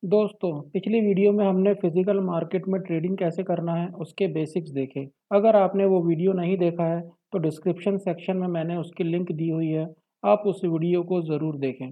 दोस्तों, पिछली वीडियो में हमने फिजिकल मार्केट में ट्रेडिंग कैसे करना है उसके बेसिक्स देखे। अगर आपने वो वीडियो नहीं देखा है तो डिस्क्रिप्शन सेक्शन में मैंने उसकी लिंक दी हुई है। आप उस वीडियो को ज़रूर देखें।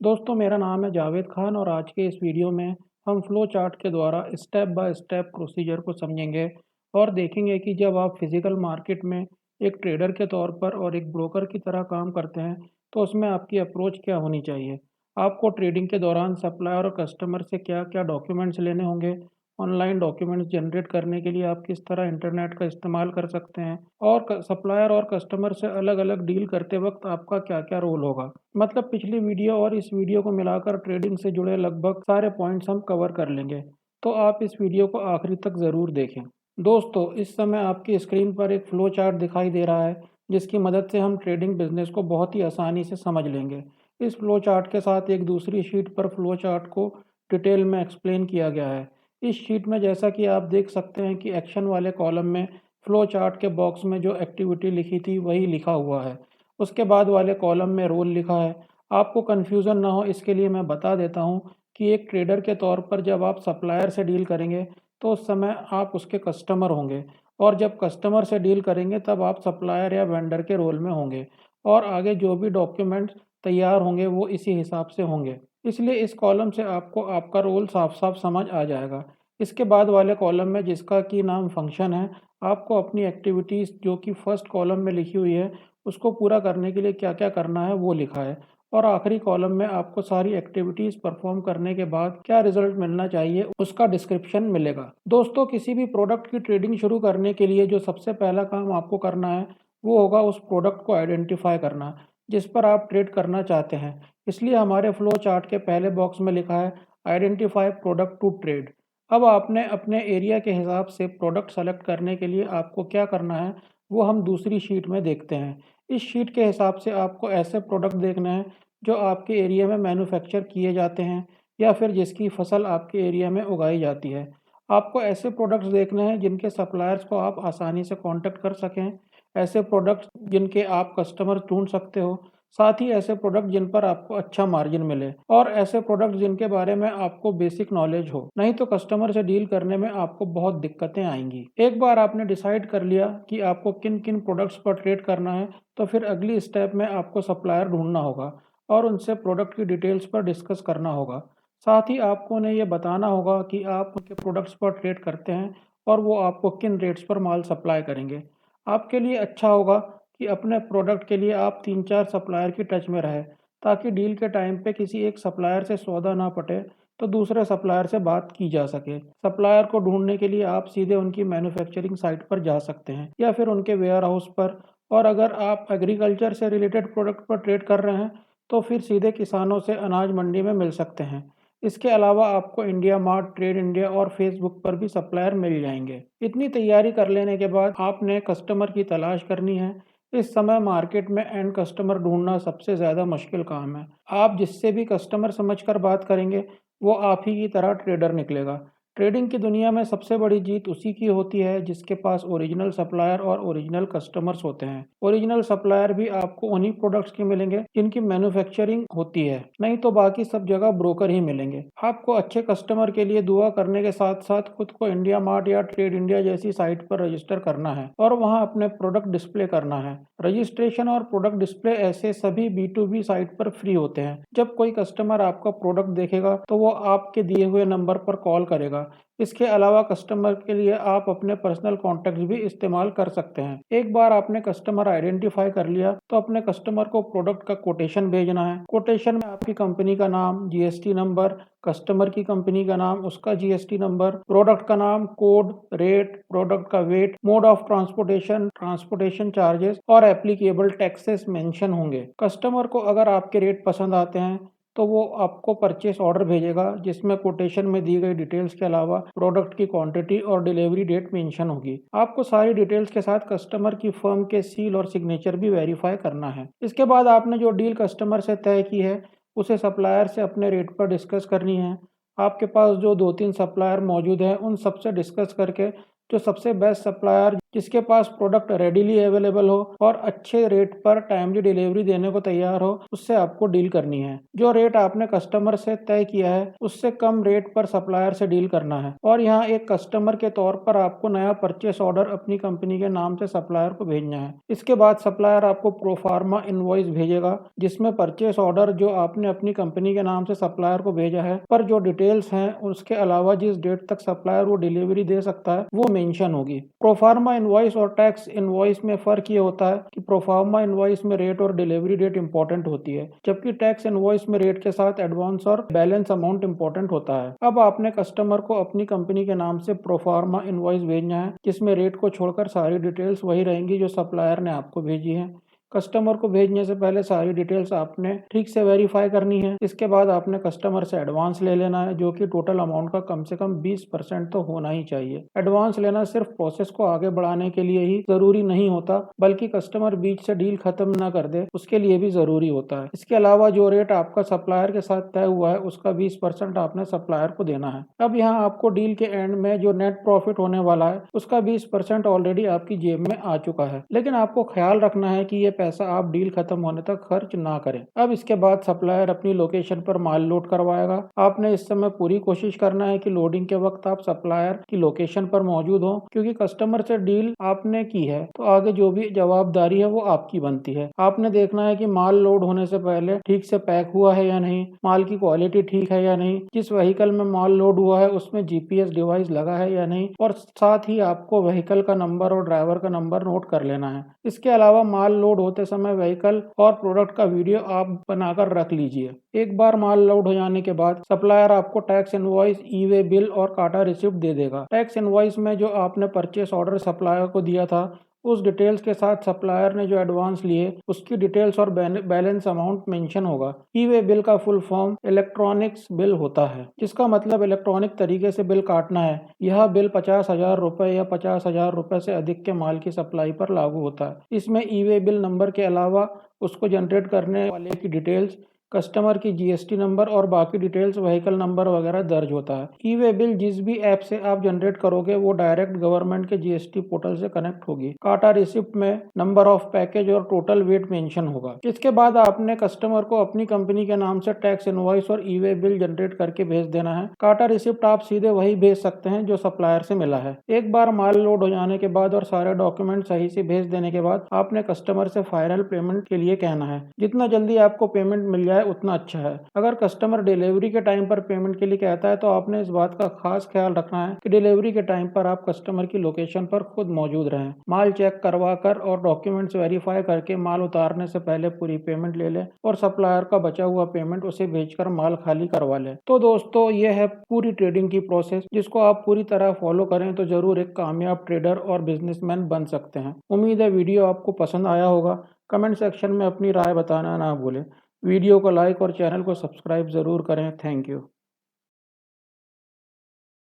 दोस्तों, मेरा नाम है जावेद खान और आज के इस वीडियो में हम फ्लो चार्ट के द्वारा स्टेप बाय स्टेप प्रोसीजर को समझेंगे और देखेंगे कि जब आप फिजिकल मार्केट में एक ट्रेडर के तौर पर और एक ब्रोकर की तरह काम करते हैं तो उसमें आपकी अप्रोच क्या होनी चाहिए। आपको ट्रेडिंग के दौरान सप्लायर और कस्टमर से क्या-क्या डॉक्यूमेंट्स लेने होंगे, ऑनलाइन डॉक्यूमेंट्स जनरेट करने के लिए आप किस तरह इंटरनेट का इस्तेमाल कर सकते हैं और सप्लायर और कस्टमर से अलग-अलग डील करते वक्त आपका क्या-क्या रोल होगा। मतलब पिछली वीडियो और इस वीडियो को मिलाकर ट्रेडिंग से जुड़े लगभग सारे पॉइंट्स हम कवर कर लेंगे। तो आप इस वीडियो को आखिरी तक ज़रूर देखें। दोस्तों, इस समय आपकी स्क्रीन पर एक फ्लो चार्ट दिखाई दे रहा है, जिसकी मदद से हम ट्रेडिंग बिजनेस को बहुत ही आसानी से समझ लेंगे। इस फ्लो चार्ट के साथ एक दूसरी शीट पर फ्लो चार्ट को डिटेल में एक्सप्लेन किया गया है। इस शीट में जैसा कि आप देख सकते हैं कि एक्शन वाले कॉलम में फ्लो चार्ट के बॉक्स में जो एक्टिविटी लिखी थी वही लिखा हुआ है। उसके बाद वाले कॉलम में रोल लिखा है। आपको कन्फ्यूज़न ना हो इसके लिए मैं बता देता हूँ कि एक ट्रेडर के तौर पर जब आप सप्लायर से डील करेंगे तो उस समय आप उसके कस्टमर होंगे और जब कस्टमर से डील करेंगे तब आप सप्लायर या वेंडर के रोल में होंगे और आगे जो भी डॉक्यूमेंट्स तैयार होंगे वो इसी हिसाब से होंगे। इसलिए इस कॉलम से आपको आपका रोल साफ-साफ समझ आ जाएगा। इसके बाद वाले कॉलम में जिसका कि नाम फंक्शन है, आपको अपनी एक्टिविटीज़ जो कि फर्स्ट कॉलम में लिखी हुई है, उसको पूरा करने के लिए क्या-क्या करना है वो लिखा है। और आखिरी कॉलम में आपको सारी एक्टिविटीज़ परफ़ॉर्म करने के बाद क्या रिज़ल्ट मिलना चाहिए उसका डिस्क्रिप्शन मिलेगा। दोस्तों, किसी भी प्रोडक्ट की ट्रेडिंग शुरू करने के लिए जो सबसे पहला काम आपको करना है, वो होगा उस प्रोडक्ट को आइडेंटिफ़ाई करना। जिस पर आप ट्रेड करना चाहते हैं। इसलिए हमारे फ्लो चार्ट के पहले बॉक्स में लिखा है आइडेंटिफाई प्रोडक्ट टू ट्रेड। अब आपने अपने एरिया के हिसाब से प्रोडक्ट सेलेक्ट करने के लिए आपको क्या करना है वो हम दूसरी शीट में देखते हैं। इस शीट के हिसाब से आपको ऐसे प्रोडक्ट देखने हैं जो आपके एरिया में मैन्युफैक्चर किए जाते हैं या फिर जिसकी फसल आपके एरिया में उगाई जाती है। आपको ऐसे प्रोडक्ट्स देखने हैं जिनके सप्लायर्स को आप आसानी से कॉन्टैक्ट कर सकें, ऐसे प्रोडक्ट्स जिनके आप कस्टमर ढूँढ सकते हो, साथ ही ऐसे प्रोडक्ट जिन पर आपको अच्छा मार्जिन मिले और ऐसे प्रोडक्ट जिनके बारे में आपको बेसिक नॉलेज हो, नहीं तो कस्टमर से डील करने में आपको बहुत दिक्कतें आएँगी। एक बार आपने डिसाइड कर लिया कि आपको किन-किन प्रोडक्ट्स पर ट्रेड करना है, तो फिर अगली स्टेप में आपको सप्लायर ढूँढना होगा और उनसे प्रोडक्ट की डिटेल्स पर डिस्कस करना होगा। साथ ही आपको उन्हें ये बताना होगा कि आप उनके प्रोडक्ट्स पर ट्रेड करते हैं और वो आपको किन रेट्स पर माल सप्लाई करेंगे। आपके लिए अच्छा होगा कि अपने प्रोडक्ट के लिए आप 3-4 सप्लायर की टच में रहें, ताकि डील के टाइम पे किसी एक सप्लायर से सौदा ना पटे, तो दूसरे सप्लायर से बात की जा सके। सप्लायर को ढूँढने के लिए आप सीधे उनकी मैन्युफैक्चरिंग साइट पर जा सकते हैं या फिर उनके वेयरहाउस पर और अगर आप एग्रीकल्चर से रिलेटेड प्रोडक्ट पर ट्रेड कर रहे हैं, तो फिर सीधे किसानों से अनाज मंडी में मिल सकते हैं। इसके अलावा आपको इंडिया मार्ट, ट्रेड इंडिया और फेसबुक पर भी सप्लायर मिल जाएँगे। इतनी तैयारी कर लेने के बाद आपने कस्टमर की तलाश करनी है। इस समय मार्केट में एंड कस्टमर ढूँढना सबसे ज़्यादा मुश्किल काम है। आप जिससे भी कस्टमर समझकर बात करेंगे, वो आप ही की तरह ट्रेडर निकलेगा। ट्रेडिंग की दुनिया में सबसे बड़ी जीत उसी की होती है जिसके पास ओरिजिनल सप्लायर और ओरिजिनल कस्टमर्स होते हैं। ओरिजिनल सप्लायर भी आपको उन्हीं प्रोडक्ट्स के मिलेंगे जिनकी मैन्युफैक्चरिंग होती है, नहीं तो बाकी सब जगह ब्रोकर ही मिलेंगे। आपको अच्छे कस्टमर के लिए दुआ करने के साथ-साथ खुद को इंडिया मार्ट या ट्रेड इंडिया जैसी साइट पर रजिस्टर करना है और वहां अपने प्रोडक्ट डिस्प्ले करना है। रजिस्ट्रेशन और प्रोडक्ट डिस्प्ले ऐसे सभी B2B साइट पर फ्री होते हैं। जब कोई कस्टमर आपका प्रोडक्ट देखेगा तो वो आपके दिए हुए नंबर पर कॉल करेगा। इसके अलावा कस्टमर के लिए आप अपने पर्सनल कॉन्टैक्ट्स भी इस्तेमाल कर सकते हैं। एक बार आपने कस्टमर आइडेंटिफाई कर लिया तो अपने कस्टमर को प्रोडक्ट का कोटेशन भेजना है। कोटेशन में आपकी कंपनी का नाम, जीएसटी नंबर, कस्टमर की कंपनी का नाम, उसका जीएसटी नंबर, प्रोडक्ट का नाम, कोड, रेट, प्रोडक्ट का weight, mode of transportation, transportation charges और एप्लीकेबल टैक्सेस मेंशन होंगे। कस्टमर को अगर आपके रेट पसंद आते हैं तो वो आपको परचेस ऑर्डर भेजेगा जिसमें कोटेशन में दी गई डिटेल्स के अलावा प्रोडक्ट की क्वांटिटी और डिलीवरी डेट मेंशन होगी। आपको सारी डिटेल्स के साथ कस्टमर की फर्म के सील और सिग्नेचर भी वेरीफाई करना है। इसके बाद आपने जो डील कस्टमर से तय की है उसे सप्लायर से अपने रेट पर डिस्कस करनी है। आपके पास जो 2-3 सप्लायर मौजूद हैं उन सबसे डिस्कस करके जो सबसे बेस्ट सप्लायर जिसके पास प्रोडक्ट रेडीली अवेलेबल हो और अच्छे रेट पर टाइमली डिलीवरी देने को तैयार हो, उससे आपको डील करनी है। जो रेट आपने कस्टमर से तय किया है उससे कम रेट पर सप्लायर से डील करना है। और यहाँ एक कस्टमर के तौर पर आपको नया परचेस ऑर्डर अपनी कंपनी के नाम से सप्लायर को भेजना है। इसके बाद सप्लायर आपको प्रोफार्मा इनवॉइस भेजेगा, जिसमें परचेस ऑर्डर जो आपने अपनी कंपनी के नाम से सप्लायर को भेजा है पर जो डिटेल्स हैं उसके अलावा जिस डेट तक सप्लायर वो डिलीवरी दे सकता है वो मेंशन होगी। प्रोफार्मा इनवॉइस और टैक्स इनवॉइस में फर्क ये होता है कि प्रोफार्मा इनवॉइस में रेट और डिलीवरी डेट इंपॉर्टेंट होती है, जबकि टैक्स इनवॉइस में रेट के साथ एडवांस और बैलेंस अमाउंट इंपॉर्टेंट होता है। अब आपने कस्टमर को अपनी कंपनी के नाम से प्रोफार्मा इनवॉइस भेजना है, जिसमें रेट को छोड़कर सारी डिटेल्स वही रहेंगी जो सप्लायर ने आपको भेजी है। कस्टमर को भेजने से पहले सारी डिटेल्स आपने ठीक से वेरीफाई करनी है। इसके बाद आपने कस्टमर से एडवांस ले लेना है, जो कि टोटल अमाउंट का कम से कम 20% तो होना ही चाहिए। एडवांस लेना सिर्फ प्रोसेस को आगे बढ़ाने के लिए ही जरूरी नहीं होता, बल्कि कस्टमर बीच से डील खत्म न कर दे उसके लिए भी जरूरी होता है। इसके अलावा जो रेट आपका सप्लायर के साथ तय हुआ है उसका 20% आपने सप्लायर को देना है। अब यहाँ आपको डील के एंड में जो नेट प्रॉफिट होने वाला है उसका 20% ऑलरेडी आपकी जेब में आ चुका है, लेकिन आपको ख्याल रखना है कि ये पैसा आप डील खत्म होने तक खर्च ना करें। अब इसके बाद सप्लायर अपनी लोकेशन पर माल लोड करवाएगा। आपने इस समय पूरी कोशिश करना है कि लोडिंग के वक्त आप सप्लायर की लोकेशन पर मौजूद हो, क्योंकि कस्टमर से डील आपने की है तो आगे जो भी जवाबदारी है वो आपकी बनती है। आपने देखना है कि माल लोड होने से पहले ठीक से पैक हुआ है या नहीं, माल की क्वालिटी ठीक है या नहीं, जिस व्हीकल में माल लोड हुआ है उसमें जीपीएस डिवाइस लगा है या नहीं, और साथ ही आपको व्हीकल का नंबर और ड्राइवर का नंबर नोट कर लेना है। इसके अलावा माल लोड होते समय व्हीकल और प्रोडक्ट का वीडियो आप बनाकर रख लीजिए। एक बार माल लोड हो जाने के बाद सप्लायर आपको टैक्स इनवॉइस, ई वे बिल और काटा रिसिप्ट दे देगा। टैक्स इनवॉइस में जो आपने परचेस ऑर्डर सप्लायर को दिया था उस डिटेल्स के साथ सप्लायर ने जो एडवांस लिए उसकी डिटेल्स और बैलेंस अमाउंट मेंशन होगा। ई वे बिल का फुल फॉर्म इलेक्ट्रॉनिक्स बिल होता है, जिसका मतलब इलेक्ट्रॉनिक तरीके से बिल काटना है। यह बिल 50,000 रुपए या 50,000 रुपए से अधिक के माल की सप्लाई पर लागू होता है। इसमें ई वे बिल नंबर के अलावा उसको जनरेट करने वाले की डिटेल्स, कस्टमर की जीएसटी नंबर और बाकी डिटेल्स, व्हीकल नंबर वगैरह दर्ज होता है। ई वे बिल जिस भी ऐप से आप जनरेट करोगे वो डायरेक्ट गवर्नमेंट के जीएसटी पोर्टल से कनेक्ट होगी। काटा रिसिप्ट में नंबर ऑफ पैकेज और टोटल वेट मेंशन होगा। इसके बाद आपने कस्टमर को अपनी कंपनी के नाम से टैक्स इनवॉइस और ई वे बिल जनरेट करके भेज देना है। काटा रिसिप्ट आप सीधे वही भेज सकते हैं जो सप्लायर से मिला है। एक बार माल लोड हो जाने के बाद और सारे डॉक्यूमेंट सही से भेज देने के बाद आपने कस्टमर से फाइनल पेमेंट के लिए कहना है। जितना जल्दी आपको पेमेंट मिल जाए उतना अच्छा है। अगर कस्टमर डिलीवरी के टाइम पर पेमेंट के लिए कहता है तो आपने इस बात का खास ख्याल रखना है कि डिलीवरी के टाइम पर आप कस्टमर की लोकेशन पर खुद मौजूद रहें। माल चेक करवा कर और डॉक्यूमेंट्स वेरीफाई करके माल उतारने से पहले पूरी पेमेंट ले ले और सप्लायर का बचा हुआ पेमेंट उसे भेजकर माल खाली करवा ले। तो दोस्तों, ये है पूरी ट्रेडिंग की प्रोसेस, जिसको आप पूरी तरह फॉलो करें तो जरूर एक कामयाब ट्रेडर और बिजनेसमैन बन सकते हैं। उम्मीद है वीडियो आपको पसंद आया होगा। कमेंट सेक्शन में अपनी राय बताना ना भूलें। वीडियो को लाइक और चैनल को सब्सक्राइब ज़रूर करें। Thank you.